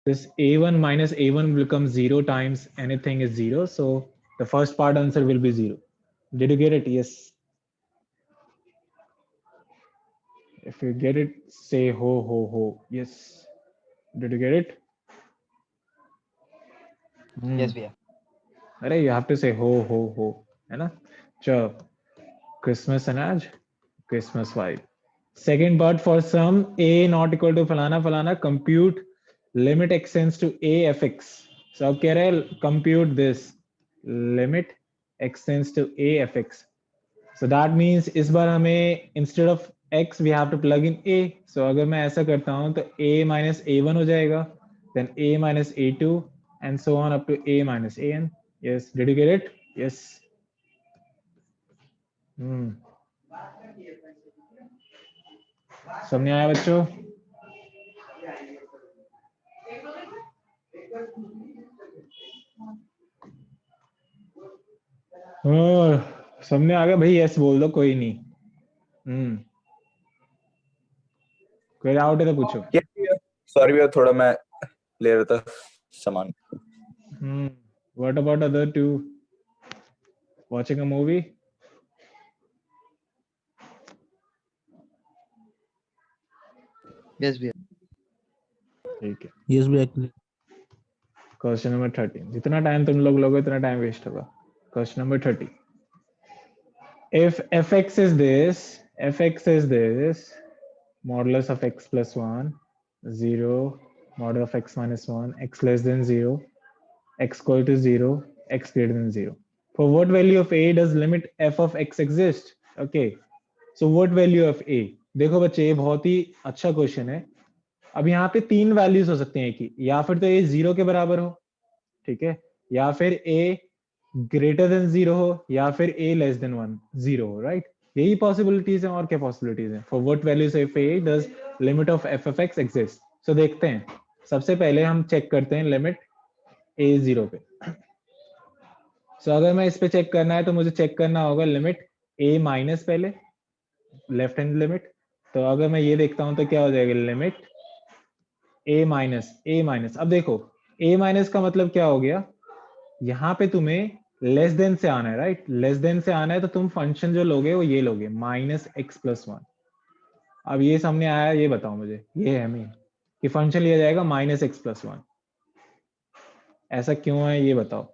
this a1 minus a1 will become 0 times anything is 0. So the first part answer will be 0. Did you get it? Yes. If you get it, say ho ho ho. Yes. Did you get it? Yes, भैया. अरे you have to say ho ho ho, है ना? चलो, Christmas है ना आज, Christmas vibe. Second part, for sum a not equal to फलाना फलाना, compute limit extends to a fx. So अब कह रहे हैं compute this limit extends to a fx. So that means इस बार हमें instead of x we have to plug in a. So अगर मैं ऐसा करता हूँ तो a minus a1 हो जाएगा, then a minus a2 and so on up to a minus an. Yes, did you get it? Yes. समझ आया बच्चों? सामने आ गया भाई, यस बोल दो, कोई नहीं. कोई डाउट है तो पूछो. सॉरी भैया, थोड़ा मैं ले रहा था सामान. What about other two? Watching a movie? Yes, भैया. ठीक है. Yes भैया. Question number 13. जितना टाइम तुम लोग लोगे उतना टाइम वेस्ट होगा. Question number 30. If fx is this, modulus of x plus 1, 0, modulus of x minus 1, x less than 0, x equal to 0, x greater than 0. For what value of a does limit f of x exist? Okay. So what value of a? देखो बच्चे, ये बहुत ही अच्छा question है. अब यहाँ पे तीन वैल्यूज हो सकते हैं कि या फिर तो a 0 के बराबर हो, ठीक है, या फिर a ग्रेटर देन 0 हो, या फिर a लेस देन 1 0 हो, राइट? यही पॉसिबिलिटीज हैं. और क्या पॉसिबिलिटीज हैं? For what values of a does limit of f of x exist? So देखते हैं. सबसे पहले हम चेक करते हैं लिमिट a 0 पे. सो अगर मैं इस पे चेक करना है तो मुझे चेक करना होगा लिमिट a माइनस, पहले लेफ्ट हैंड लिमिट. तो अगर मैं ये देखता हूं तो क्या हो जाएगा? Limit a minus. अब देखो, a माइनस का मतलब क्या हो गया? यहाँ पे तुम्हें लेस देन से आना है, राइट? लेस देन से आना है तो तुम फंक्शन जो लोगे वो ये लोगे, माइनस एक्स प्लस 1. अब ये सामने आया, ये बताओ मुझे, ये है मैं कि फंक्शन लिया जाएगा माइनस एक्स प्लस 1. ऐसा क्यों है ये बताओ.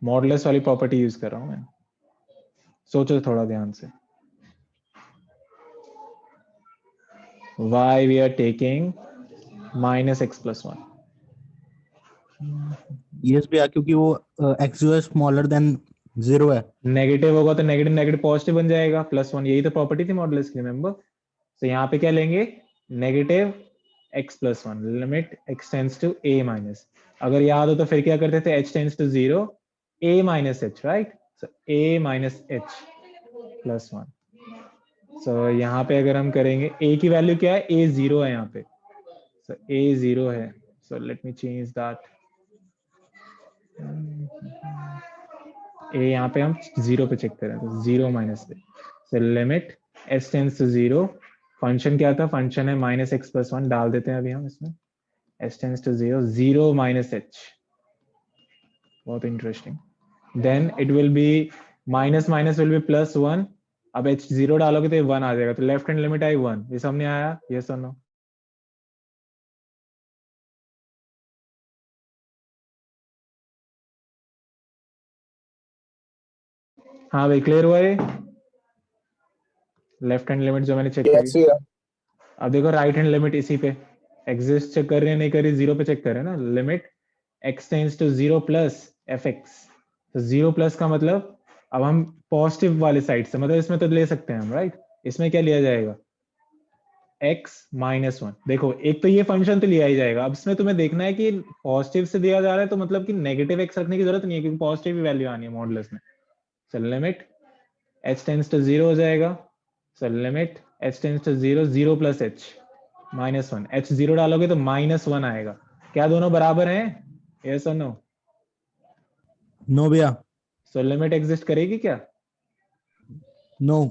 मॉडुलस वाली प्रॉपर्टी यूज कर रहा हूं मैं. सोचो थोड़ा ध्यान से. Why we are taking minus x plus 1? Yes भैया, क्योंकि वो x जो है स्मॉलर देन 0 है. नेगेटिव होगा तो नेगेटिव नेगेटिव पॉजिटिव बन जाएगा, प्लस 1. यही तो प्रॉपर्टी थी मॉडुलस की, रिमेंबर? तो यहाँ पे क्या लेंगे? Negative x plus 1, limit x tends to a minus. अगर याद हो तो फिर क्या करते थे? h tends to 0, a minus h, right? So a minus h plus 1. So यहाँ पे अगर हम करेंगे, a की वैल्यू क्या है? a 0 है यहाँ पे. सो a 0 है. So let me change that. a यहाँ पे हम 0 पे चेक करें तो 0 माइनस पे. So limit s tends to 0. Function क्या था? फंक्शन है माइनस एक्स प्लस 1. डाल देते हैं अभी हम इसमें. s tends to 0, 0 minus h. बहुत interesting. Then it will be minus minus will be plus 1. अब h 0 डालोगे तो 1 आ जाएगा. तो लेफ्ट हैंड लिमिट आई 1. ये सामने आया? यस और नो? हाँ भाई, क्लियर हुआ ये? लेफ्ट हैंड लिमिट जो मैंने चेक करी. अब देखो राइट हैंड लिमिट इसी पे एग्जिस्ट चेक कर रहे हैं, नहीं कर रही? 0 पे चेक कर रहे हैं ना. Limit x tends to 0 plus fx. तो 0 प्लस का मतलब अब हम पॉजिटिव वाले साइड से, मतलब इसमें तो ले सकते हैं हम, राइट? इसमें क्या लिया जाएगा? x minus 1. देखो, एक तो ये फंक्शन तो लिया ही जाएगा. अब इसमें तुम्हें देखना है कि पॉजिटिव से दिया जा रहा है तो मतलब कि नेगेटिव x रखने की जरूरत नहीं है, क्योंकि पॉजिटिव ही वैल्यू आनी है मॉडुलस में. So limit h tends to 0 हो जाएगा. So limit h tends to 0, 0 plus h minus 1. h 0 डालोगे तो माइनस 1 आएगा. क्या दोनों बराबर हैं? यस और नो? नो भैया. सो लिमिट एग्जिस्ट करेगी क्या? No.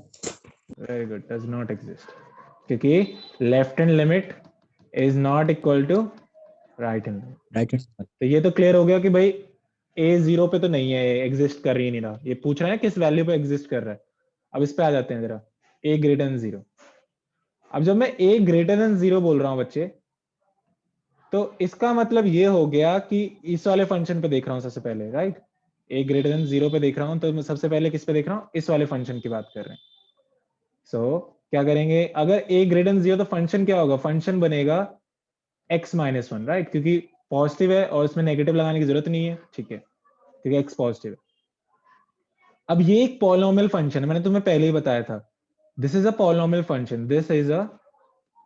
Very good. Does not exist, क्योंकि left hand limit is not equal to right hand. Right hand. तो ये तो क्लियर हो गया कि भाई a 0 पे तो नहीं है, एग्जिस्ट कर ही नहीं रहा। ये पूछ रहा है किस वैल्यू पे एग्जिस्ट कर रहा है। अब इस पे आ जाते हैं जरा, a ग्रेटर देन 0। अब जब मैं a ग्रेटर देन 0 बोल रहा हूं बच्चे, तो इसका मतलब ये हो गया कि इस वाले फंक्शन पे देख रहा हूं सबसे पहले, राइट। a ग्रेटर देन 0 पे देख रहा हूं, तो मैं सबसे पहले किस पे देख रहा हूं, इस वाले फंक्शन की बात कर रहे हैं। सो क्या करेंगे, अगर a ग्रेटर देन 0 तो फंक्शन क्या होगा, फंक्शन बनेगा x माइनस 1, राइट, क्योंकि पॉजिटिव है और इसमें नेगेटिव लगाने की जरूरत नहीं है, ठीक है, क्योंकि x पॉजिटिव है। अब ये एक पॉलिनोमियल फंक्शन है, मैंने तुम्हें पहले ही बताया था, this is a polynomial function, this is a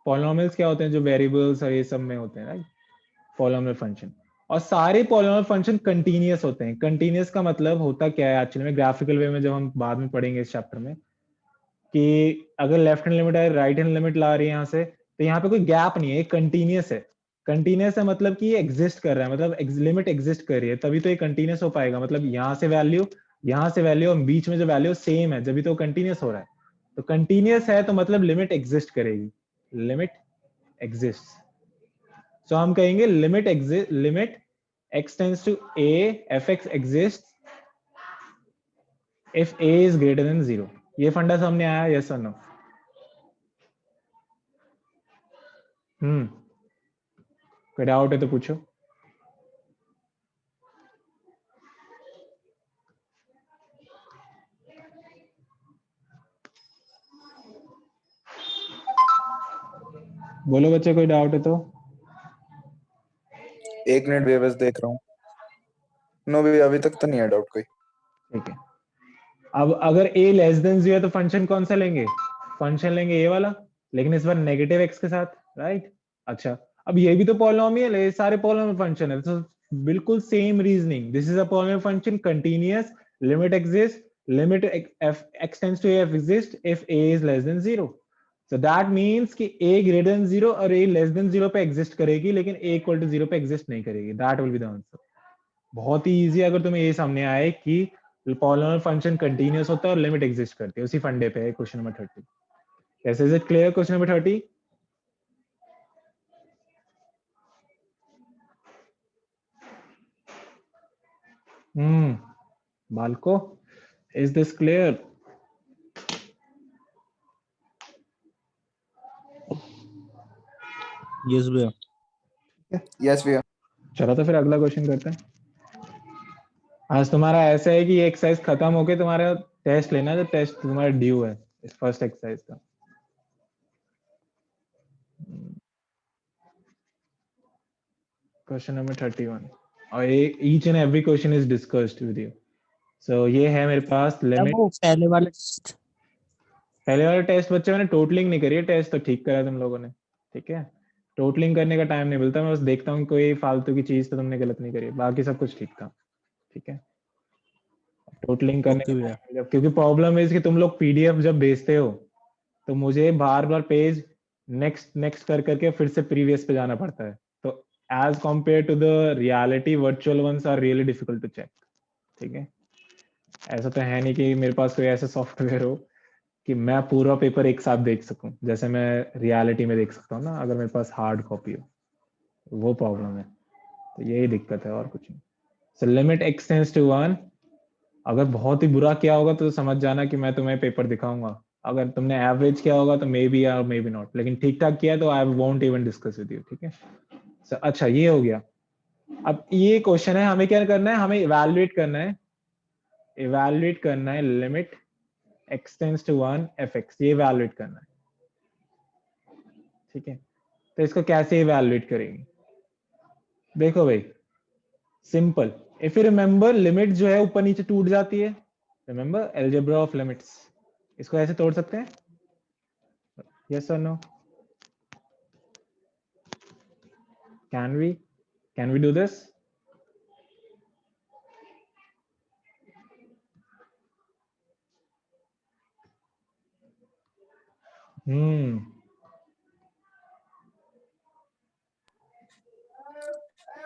polynomials क्या होते हैं, जो वेरिएबल्स और ये सब में होते हैं, राइट, पॉलिनोमियल फंक्शन। और सारे पॉलिनोमियल फंक्शन कंटीन्यूअस होते हैं। कंटीन्यूअस का मतलब होता क्या है एक्चुअली में, ग्राफिकल वे में जब हम बाद में पढ़ेंगे इस चैप्टर में, कि अगर लेफ्ट हैंड लिमिट है, राइट हैंड लिमिट ला रही है यहाँ से, तो यहाँ पे कोई गैप नहीं है, कंटीन्यूअस है। कंटीन्यूअस है मतलब कि ये एग्जिस्ट कर रहा है, मतलब लिमिट एग्जिस्ट कर रही है, तभी तो ये कंटीन्यूअस हो पाएगा। मतलब यहाँ से वैल्यू और बीच में जो वैल्यू सेम है, जब तो कंटीन्यूअस हो रहा है। तो कंटीन्यूअस है तो मतलब लिमिट एग्जिस्ट करेगी, लिमिट एग्जिस्ट। सो हम कहेंगे limit x tends to a f(x) exists if a is greater than 0। ये फंडा सामने आया, यस और नो? कोई डाउट है तो पूछो। बोलो बच्चे, कोई डाउट है तो। एक मिनट भी बस देख रहा हूँ। नो भी अभी तक तो नहीं है डाउट कोई। ठीक है, अब अगर a लेस देन 0 है तो फंक्शन कौन सा लेंगे, फंक्शन लेंगे a वाला, लेकिन इस बार नेगेटिव x के साथ, राइट। अच्छा, अब ये भी तो पॉलिनोमियल है, ये सारे पॉलिनोमियल फंक्शन है, तो बिल्कुल same reasoning, this is a polynomial function, continuous, limit exist, limit x tends to a exist if a is less than 0। So that means कि a ग्रेटर देन 0 और a लेस देन 0 पे exist करेगी, लेकिन a equal to 0 पे exist नहीं करेगी। That will be the answer. बहुत ही easy, अगर तुम्हें ये सामने आए कि पॉलिनोमियल फंक्शन कंटीन्यूअस होता है और लिमिट एग्जिस्ट करती है, उसी फंडे पे है क्वेश्चन नंबर 30। कैसे, is it clear question number 30? BALCO, is this clear? Yes भैया। यस भैया। चलो तो फिर अगला क्वेश्चन करते हैं। आज तुम्हारा ऐसा है कि ये एक्सरसाइज खत्म होके तुम्हारा टेस्ट लेना है, जो टेस्ट तुम्हारा ड्यू है इस फर्स्ट एक्सरसाइज का। क्वेश्चन नंबर 31, और each and every question is discussed with you. So ये है मेरे पास लिमिट। वो पहले वाले पहले वाला टेस्ट बच्चे मैंने टोटलिंग नहीं करी है, टेस्ट तो ठीक करा तुम लोगों ने, ठीक है। टोटलिंग करने का टाइम नहीं मिलता, मैं बस देखता हूँ कोई फालतू की चीज तो तुमने गलत नहीं करी, बाकी सब कुछ ठीक था, ठीक है। टोटलिंग करने ओके का भैया। time क्योंकि प्रॉब्लम है कि तुम लोग पीडीएफ जब भेजते हो तो मुझे बार बार पेज नेक्स्ट नेक्स्ट कर करके फिर से प्रीवियस पे जाना पड़ता है। तो as compare to the reality, virtual ones are really difficult to check, ठीक है। ऐसा तो है नहीं कि मेरे पास कोई ऐसा सॉफ्टवेयर हो कि मैं पूरा पेपर एक साथ देख सकूं, जैसे मैं रियलिटी में देख सकता हूँ ना, अगर मेरे पास हार्ड कॉपी हो। वो प्रॉब्लम है, तो यही दिक्कत है और कुछ नहीं। So limit x tends to 1। अगर बहुत ही बुरा किया होगा तो समझ जाना कि मैं तुम्हें पेपर दिखाऊंगा। अगर तुमने एवरेज किया होगा तो मे बी या मे बी नॉट, लेकिन ठीक ठाक किया तो I won't even discuss with you, ठीक है। अच्छा, ये हो गया। अब ये क्वेश्चन है, हमें क्या करना है, हमें इवैल्यूएट करना है limit x tends to 1 fx, ये इवैल्यूएट करना है, ठीक है। तो इसको कैसे इवैल्यूएट करेंगे, देखो भाई, simple. If you remember, limit जो है ऊपर नीचे टूट जाती है, रिमेंबर अलजेब्रा ऑफ लिमिट्स। इसको ऐसे तोड़ सकते हैं, यस और no? Can we do this?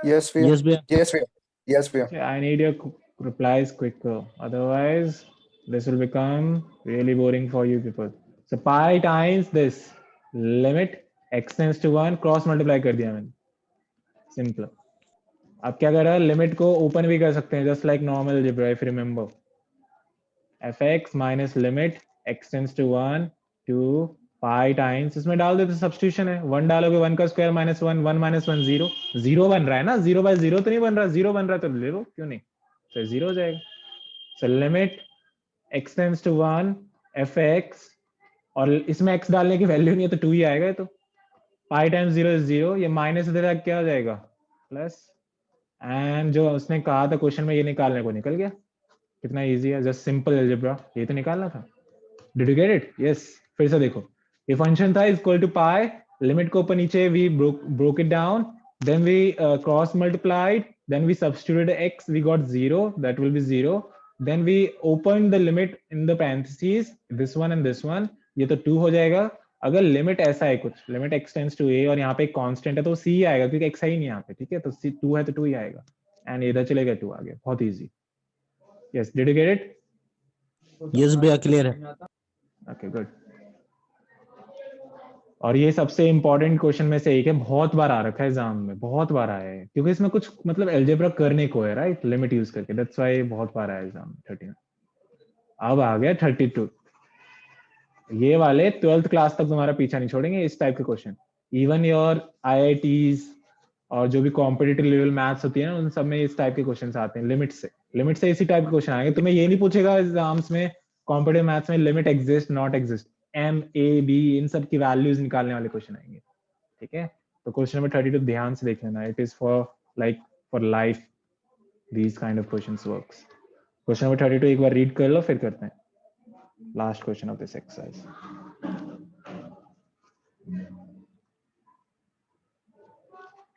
Yes भैया। यस भैया। यस भैया। यस भैया। I need your replies quicker, otherwise this will become really boring for you people. So pi times this limit x tends to 1, cross multiply कर दिया मैंने। Simple. अब क्या कर रहा है, लिमिट को ओपन भी कर सकते हैं just like normal algebra if remember. fx minus limit x tends to 1 two pi times, इसमें डाल देते, सब्स्टिट्यूशन है, 1 डालोगे 1 का स्क्वायर माइनस 1, 1 माइनस 1 0, 0 बन रहा है ना, 0 बाय 0 तो नहीं बन रहा, 0 बन रहा है तो ले लो, क्यों नहीं, तो 0 हो जाएगा। So limit x tends to 1 fx, और इसमें x डालने की वैल्यू नहीं है तो 2 ही आएगा, तो पाई टाइम्स 0 इज 0, ये माइनस इधर क्या हो जाएगा प्लस, एंड जो उसने कहा था क्वेश्चन में ये निकालने को निकल गया। कितना इजी है, जस्ट सिंपल अलजेब्रा, ये तो निकालना था। Did you get it? Yes. फिर से देखो, ये फंक्शन था इक्वल टू पाई, लिमिट को ऊपर नीचे we broke it down, then we cross multiplied, then we substituted x, we got 0, that will be 0, then we opened the limit in the parentheses, this one and this one, ये तो 2 हो जाएगा। अगर limit ऐसा है कुछ, limit x tends to a और यहाँ पे एक कांस्टेंट है तो c ही आएगा, क्योंकि x है ही नहीं यहाँ पे, ठीक है, तो c 2 है तो 2 ही आएगा, एंड इधर चलेगा 2 आगे, बहुत easy. Yes, did you get it? Yes भैया, क्लियर है। Okay good. और ये सबसे इंपॉर्टेंट क्वेश्चन में से एक है, बहुत बार आ रखा है एग्जाम में, बहुत बार आया है, क्योंकि इसमें कुछ मतलब अलजेब्रा करने को है, राइट, लिमिट यूज करके, दैट्स व्हाई बहुत बार आया एग्जाम में 39। अब आ गया 32। ये वाले 12th क्लास तक तुम्हारा पीछा नहीं छोड़ेंगे, इस टाइप के क्वेश्चन। इवन योर IITs और जो भी कॉम्पिटिटिव लेवल मैथ्स होती है ना, उन सब में इस टाइप के क्वेश्चन आते हैं, लिमिट से इसी टाइप के क्वेश्चन आएंगे। तुम्हें ये नहीं पूछेगा एग्जाम्स में कॉम्पिटिटिव मैथ्स में limit exist not exist, M A B इन सब की वैल्यूज निकालने वाले क्वेश्चन आएंगे, ठीक है। तो क्वेश्चन नंबर 32 ध्यान से देख लेना, it is for life these kind of questions works. Question number 32 एक बार रीड कर लो, फिर करते हैं last question of this exercise.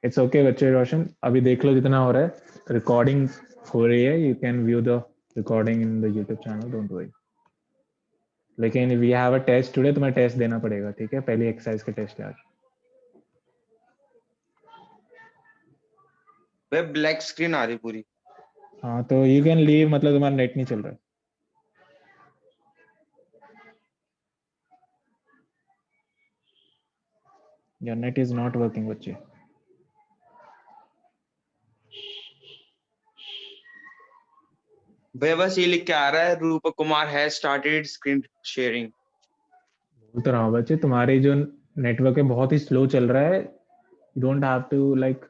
It's okay बच्चे, रोशन अभी देख लो जितना हो रहा है, रिकॉर्डिंग हो रही है, you can view the recording in the YouTube channel, don't worry. लेकिन we have a test today, तुम्हें टेस्ट देना पड़ेगा, ठीक है, पहली एक्सरसाइज का टेस्ट है आज। वे ब्लैक स्क्रीन आ रही पूरी। हाँ तो यू कैन लीव, मतलब तुम्हारा नेट नहीं चल रहा है। Your net is not working बच्चे। वे बस ये लिख के आ रहा है, रूपक Kumar has started screen sharing. बोल तो रहा हूँ बच्चे, तुम्हारी जो नेटवर्क है बहुत ही स्लो चल रहा है, you don't have to like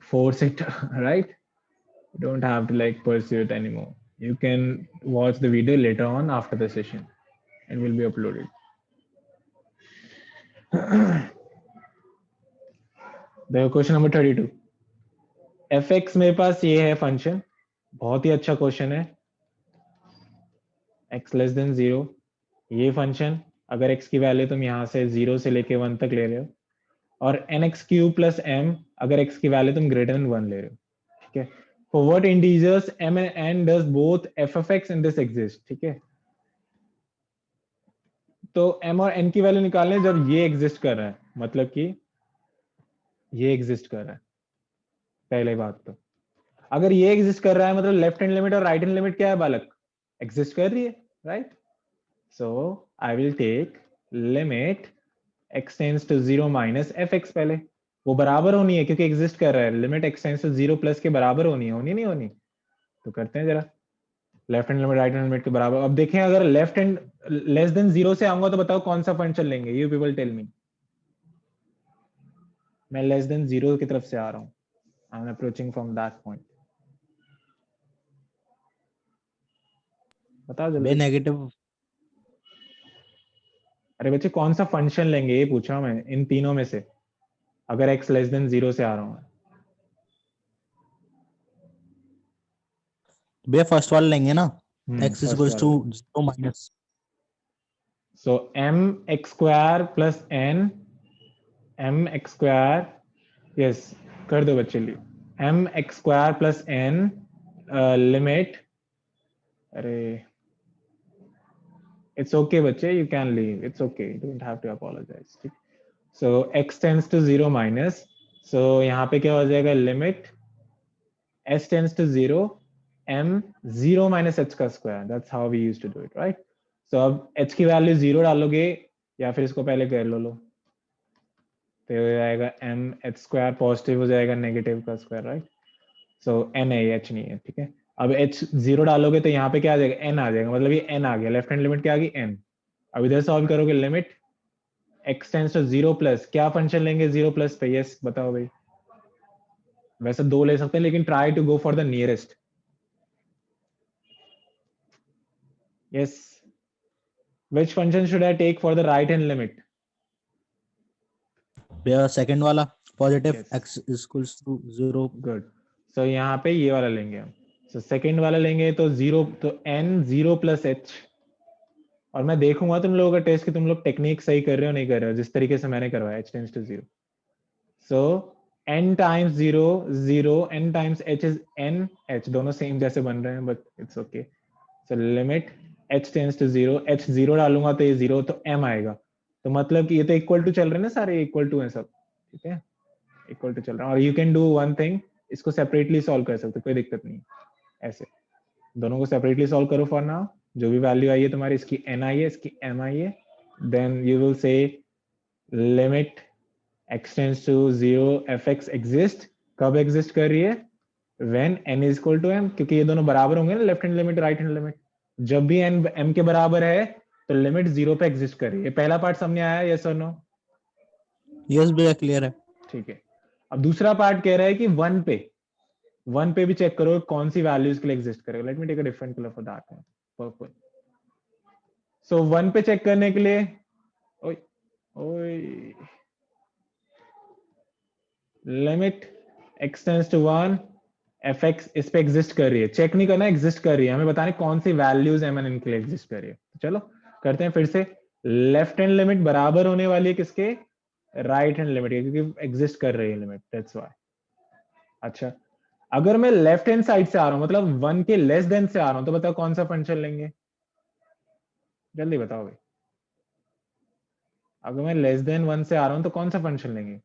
force it, right? You don't have to like pursue it anymore. You can watch the video later on after the session and will be uploaded. The question number 32. fx मेरे पास ये है function, बहुत ही अच्छा question है, x less than 0, ये function अगर x की value तुम यहाँ से 0 से लेके 1 तक ले रहे हो, और nx क्यूब प्लस m अगर x की वैल्यू तुम ग्रेटर देन 1 ले रहे हो, ठीक है। For what integers m and n does both f of x and this exist, ठीक है। तो m और n की वैल्यू निकालने जब ये एग्जिस्ट कर रहा है, मतलब कि ये एग्जिस्ट कर रहा है, पहले बात तो अगर ये एग्जिस्ट कर रहा है मतलब लेफ्ट हैंड लिमिट और राइट हैंड लिमिट क्या है बालक, एग्जिस्ट कर रही है, right. So I will take limit x tends to 0 minus fx, पहले वो बराबर होनी है क्योंकि एग्जिस्ट कर रहा है, limit x tends to 0 plus के बराबर होनी है, होनी नहीं होनी, तो करते हैं जरा, left hand limit right hand limit के बराबर। अब देखें अगर लेफ्ट हैंड लेस देन 0 से आऊंगा तो बताओ कौन सा फंक्शन लेंगे, यू पीपल टेल मी। मैं लेस देन 0 की तरफ से आ रहा हूं, I am approaching from that point, बताओ बे जल्दी। नेगेटिव। अरे बच्चे कौन सा फंक्शन लेंगे ये पूछा मैं, इन तीनों में से अगर x लेस देन 0 से आ रहा हूं। बे फर्स्ट वाला लेंगे ना, x first इक्वल्स टू वाला। 0 minus. So mx square plus n, mx square, yes, कर दो बच्चे लिए, mx square plus n limit, अरे it's okay बच्चे, you can leave, it's okay, you don't have to apologize, ठीक। So x tends to 0 minus, so यहाँ पे क्या हो जाएगा, limit s tends to 0 m 0 minus h का square, that's how we used to do it, right? So अब h की value 0 डालोगे या फिर इसको पहले कर लो, तो ये हो जाएगा m h स्क्वायर, पॉजिटिव हो जाएगा नेगेटिव का स्क्वायर, राइट। सो n है, h नहीं है, ठीक है। अब h 0 डालोगे तो यहाँ पे क्या आ जाएगा, n आ जाएगा, मतलब ये n आ गया, लेफ्ट हैंड लिमिट क्या आ गई, n। अब इधर सॉल्व करोगे, limit x tends to 0 plus, क्या फंक्शन लेंगे 0 प्लस पे, यस बताओ भाई। वैसे दो ले सकते हैं, लेकिन try to go for the nearest. Yes, which function should I take for the right hand limit? भैया सेकंड वाला positive Yes. x equals to 0। Good. So यहाँ पे ये वाला लेंगे हम। सो सेकंड वाला लेंगे तो 0, तो n 0 प्लस h। और मैं देखूंगा तुम लोगों का टेस्ट कि तुम लोग टेक्निक सही कर रहे हो नहीं कर रहे हो, जिस तरीके से मैंने करवाया, h tends to 0। So n times 0 0, n times h is n h, दोनों सेम जैसे बन रहे हैं but it's okay. So limit h tends to 0, h 0 डालूंगा तो ये 0, तो m आएगा। तो मतलब कि ये तो इक्वल टू चल रहे हैं ना सारे, इक्वल टू है सब, ठीक है, इक्वल टू चल रहा है। और you can do one thing, इसको सेपरेटली सॉल्व कर सकते हो, कोई दिक्कत नहीं, ऐसे दोनों को सेपरेटली सॉल्व करो फॉर नाउ। जो भी वैल्यू आई है तुम्हारी, इसकी n आई है, इसकी m आई है, then you will say limit x tends to 0 fx exist. कब एग्जिस्ट कर रही है, when n is equal to m, क्योंकि ये दोनों बराबर होंगे ना, left hand limit right hand limit. जब भी n m के बराबर है तो लिमिट 0 पे एग्जिस्ट कर रही है। पहला पार्ट समझ आया, यस और नो? यस भैया क्लियर है। ठीक है। अब दूसरा पार्ट कह रहा है कि 1 पे भी चेक करो कौन सी वैल्यूज के लिए एग्जिस्ट करेगा। Let me take a different colour for that, purple. So 1 पे चेक करने के लिए, ओए ओए, limit x tends to 1 fx इस पे एग्जिस्ट कर रही है, चेक नहीं करना, एग्जिस्ट कर रही है, हमें बताना है कौन सी वैल्यूज mn इनके लिए एग्जिस्ट कर रही है। चलो करते हैं फिर से। लेफ्ट हैंड लिमिट बराबर होने वाली है किसके, राइट हैंड लिमिट के, क्योंकि एग्जिस्ट कर रही है लिमिट, दैट्स व्हाई। अच्छा, अगर मैं लेफ्ट हैंड साइड से आ रहा हूं, मतलब 1 के लेस देन से आ रहा हूं, तो बताओ कौन सा फंक्शन लेंगे, जल्दी बताओ भाई। अगर मैं लेस देन 1 से आ रहा हूं तो कौन सा फंक्शन लेंगे?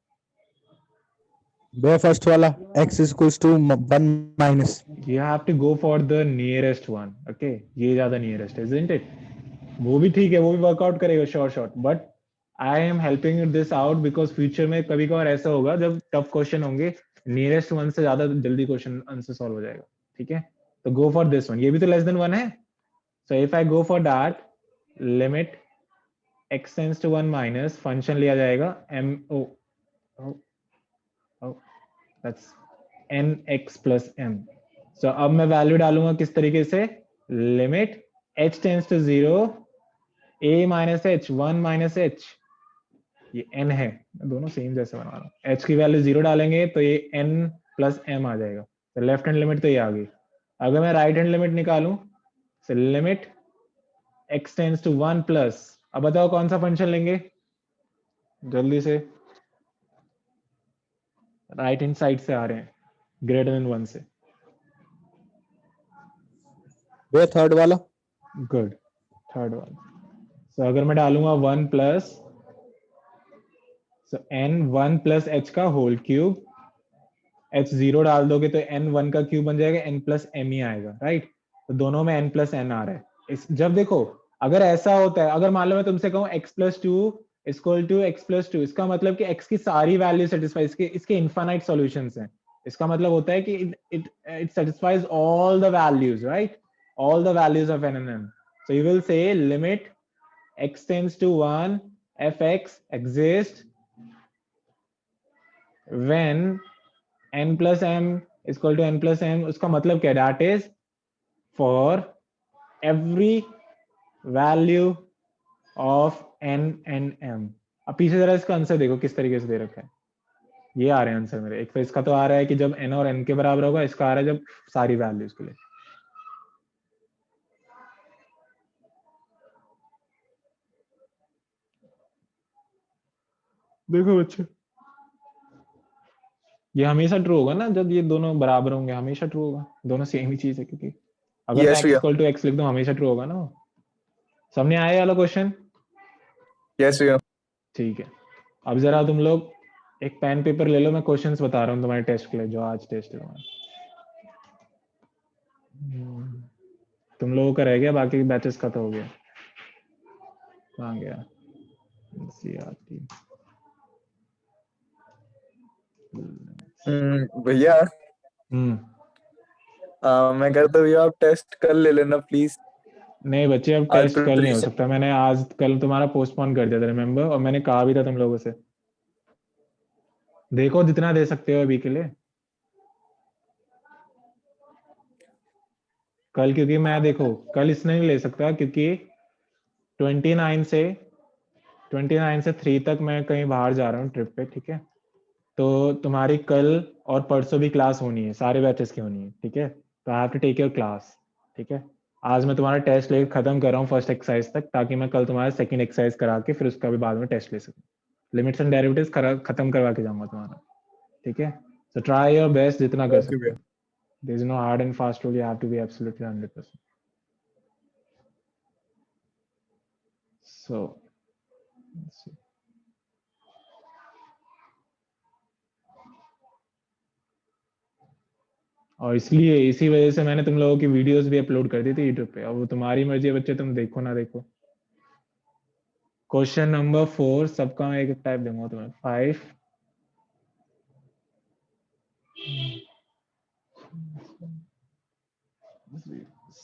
भैया फर्स्ट वाला x equals to 1 minus. You have to go for the nearest one, okay? ये ज्यादा nearest है, isn't it? वो भी ठीक है, वो भी वर्कआउट करेगा short, but I am helping this out because future में कभी कभार ऐसा होगा जब टफ क्वेश्चन होंगे, नियरेस्ट वन से ज्यादा जल्दी क्वेश्चन आंसर सॉल्व हो जाएगा, ठीक है? तो गो फॉर दिस वन, ये भी तो लेस देन 1 है। So if I go for that, limit x tends to 1 minus, function लिया जाएगा m o that's nx plus m। So अब मैं वैल्यू डालूंगा किस तरीके से, limit h tends to 0 a minus h 1 minus h, ये n है, मैं दोनों सेम जैसे बना रहा हूँ। h की वैल्यू 0 डालेंगे तो ये n प्लस m आ जाएगा, तो लेफ्ट हैंड लिमिट तो ये आ गई। अगर मैं राइट हैंड लिमिट निकालूं, तो limit x tends to 1 plus, अब बताओ कौन सा फंक्शन लेंगे जल्दी से, राइट हैंड साइड से आ रहे हैं, ग्रेटर देन 1 से। भैया थर्ड वाला। Good, third one. सो अगर मैं डालूंगा 1 प्लस, सो n 1 प्लस h का होल क्यूब, h 0 डाल दोगे तो n 1 का क्यूब बन जाएगा, n प्लस m ही आएगा, राइट? तो दोनों में n प्लस n आ रहा है। इस जब देखो, अगर ऐसा होता है, अगर मान लो मैं तुमसे कहूँ x plus 2 equal to x plus 2, इसका मतलब कि x की सारी वैल्यू सेटिस्फाई, इसके इनफाइनाइट सॉल्यूशंस हैं। इसका मतलब होता है कि it satisfies all the values, right? All the values of n and m. So you will say limit x tends to 1 fx exists when n plus m is equal to n plus m. उसका मतलब क्या, that is for every value of n and m. अब पीछे जरा इसका answer देखो किस तरीके से दे रखा है। ये आ रहे हैं आंसर मेरे, एक तो इसका तो आ रहा है कि जब n और n के बराबर होगा, इसका आ रहा है जब सारी वैल्यूज के लिए। देखो बच्चे, ये हमेशा ट्रू होगा ना जब ये दोनों बराबर होंगे, हमेशा ट्रू होगा, दोनों सेम ही चीज है, क्योंकि अगर Yes, मैं x भैया। इक्वल टू x लिख दूं हमेशा ट्रू होगा ना वो। सामने आया ये वाला क्वेश्चन? यस भैया। ठीक है, अब जरा तुम लोग एक पेन पेपर ले लो, मैं क्वेश्चंस बता रहा हूँ तुम्हारे टेस्ट के लिए, जो आज टेस्ट है तुम्हारा। तुम लोगों का रह गया, बाकी बैचेस का तो हो गया। कहाँ गया? NCERT। भैया हम्म मैं कहता हूँ भैया आप टेस्ट कर ले लेना प्लीज। नहीं बच्चे, अब आज टेस्ट कल नहीं हो प्रिपरेशन सकता। मैंने आज कल तुम्हारा पोस्टपोन कर दिया था, रिमेम्बर? और मैंने कहा भी था तुम लोगों से, देखो जितना दे सकते हो अभी के लिए। कल क्योंकि मैं देखो कल इसने नहीं ले सकता, क्योंकि 29 से 3 तक मैं कहीं बाहर जा रहा हूँ ट्रिप पे, ठीक है? तो तुम्हारी कल और परसों भी क्लास होनी है, सारे बैचेस की होनी है, ठीक है? तो I have to take your class, ठीक है? आज मैं तुम्हारा टेस्ट लेकर खत्म कर रहा हूँ फर्स्ट एक्सरसाइज तक, ताकि मैं कल तुम्हारा सेकंड एक्सरसाइज करा के फिर उसका भी बाद में टेस्ट ले सकूँ। लिमिट्स एंड डेरिवेटिव्स खत्म करवा के जाऊंगा तुम्हारा, ठीक है? सो ट्राई योर बेस्ट जितना कर ओके सकते भैया। हो। There is no hard and fast rule, you have to be absolutely 100%. So let's see. और इसलिए इसी वजह से मैंने तुम लोगों की वीडियोस भी अपलोड कर दी थी यूट्यूब पे। अब वो तुम्हारी मर्जी है बच्चे, तुम देखो ना देखो। क्वेश्चन नंबर 4 सबका मैं एक एक टाइप दूंगा तुम्हें। 5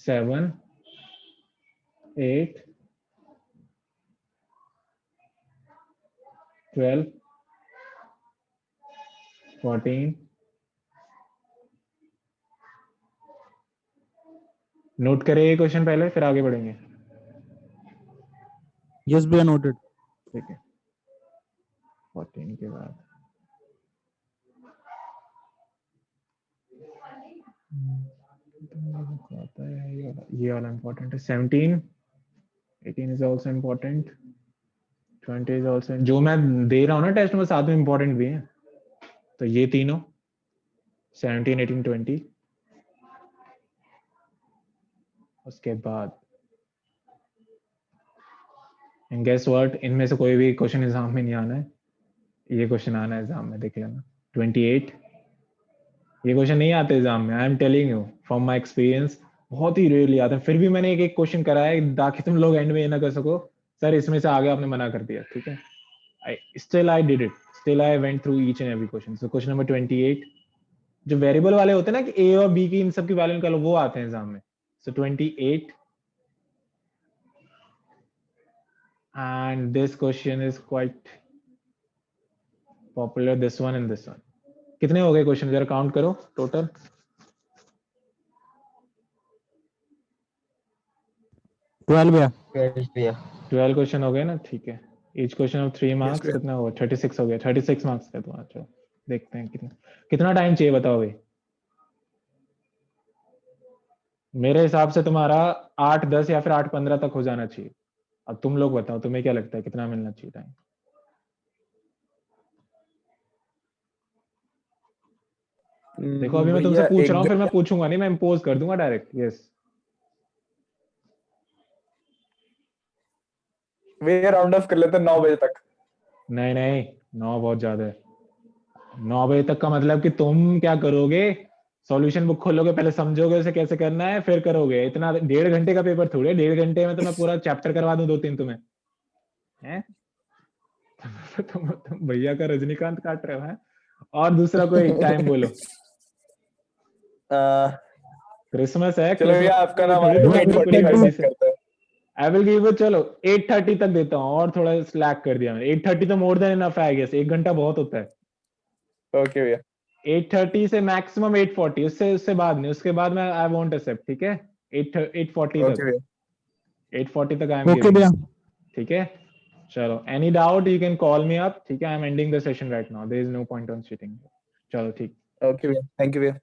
7 8 12 14। नोट करें ये क्वेश्चन पहले, फिर आगे बढ़ेंगे, Yes, we are noted. ठीक है? 14 के बाद आता है ये वाला इम्पोर्टेंट है। 17 18 is also important. 20 is also, जो मैं दे रहा हूँ ना टेस्ट में साथ में इम्पोर्टेंट भी है। तो ये तीनों 17 18 20। उसके बाद एंड गेस व्हाट, इनमें से कोई भी क्वेश्चन एग्जाम में नहीं आना है। ये क्वेश्चन आना है एग्जाम में, देख लेना। 28 ये क्वेश्चन नहीं आते एग्जाम में, I am telling you from my experience. बहुत ही रेयरली आते हैं। फिर भी मैंने एक एक क्वेश्चन कराया है ताकि तुम लोग एंड में ये ना कर सको सर इसमें से आगे आपने मना कर दिया, ठीक है? I did it. Still I went through each and every question. So question number 28, जो वेरिएबल वाले होते हैं ना कि ए और बी की इन सब की वैल्यू निकालो, वो आते हैं एग्जाम में। So 28 and this question is quite popular, this one and this one. कितने हो गए क्वेश्चन जरा काउंट करो टोटल। 12 भैया। 12 क्वेश्चन हो गए ना, ठीक है? ईच क्वेश्चन ऑफ 3 मार्क्स, भैया। कितना हुआ? 36 हो गया। 36 मार्क्स का तुम्हारा। चलो देखते हैं कितना टाइम चाहिए बताओ भाई। मेरे हिसाब से तुम्हारा 8 10 या फिर 8 15 तक हो जाना चाहिए। अब तुम लोग बताओ तुम्हें क्या लगता है कितना मिलना चाहिए टाइम? देखो अभी मैं तुमसे भैया पूछ एक रहा हूँ, फिर मैं घंटा पूछूंगा नहीं, मैं इम्पोज कर दूंगा डायरेक्ट। यस भैया राउंड ऑफ कर लेते हैं 9 बजे तक। नहीं नहीं, 9 बहुत ज्यादा है। 9 बजे तक का मतलब कि तुम क्या करोगे? सॉल्यूशन बुक खोलोगे, पहले समझोगे उसे कैसे करना है, फिर करोगे। इतना 1.5 घंटे का पेपर थोड़े, 1.5 घंटे में तो मैं पूरा चैप्टर करवा दूं 2 3 तुम्हें, हैं? तुम भैया का रजनीकांत काट रहे हो, हैं? और दूसरा कोई टाइम बोलो। क्रिसमस है, चलो भैया क्रिसमस आपका में नाम थोड़ी आया तुम्हें पूरी 8:45 हड्डी तक से। करते हैं। आई विल गिव इट, चलो 8:30 तक देता हूँ, और थोड़ा स्लैक कर दिया मैंने। 8:30 तो मोर देन इनफ है आई गेस, 1 घंटा बहुत होता है। ओके भैया। 8:30 से मैक्सिमम 8:40, उससे उससे बाद नहीं, उसके बाद मैं आई वोंट एक्सेप्ट, ठीक है? 8:40 ओके तक, भैया। 8:40 तक आई एम Okay गिविंग भैया। यू, ठीक है? चलो, any doubt you can call me up, ठीक है? I am ending the session right now, there is no point on cheating. चलो ठीक। ओके भैया, थैंक यू भैया।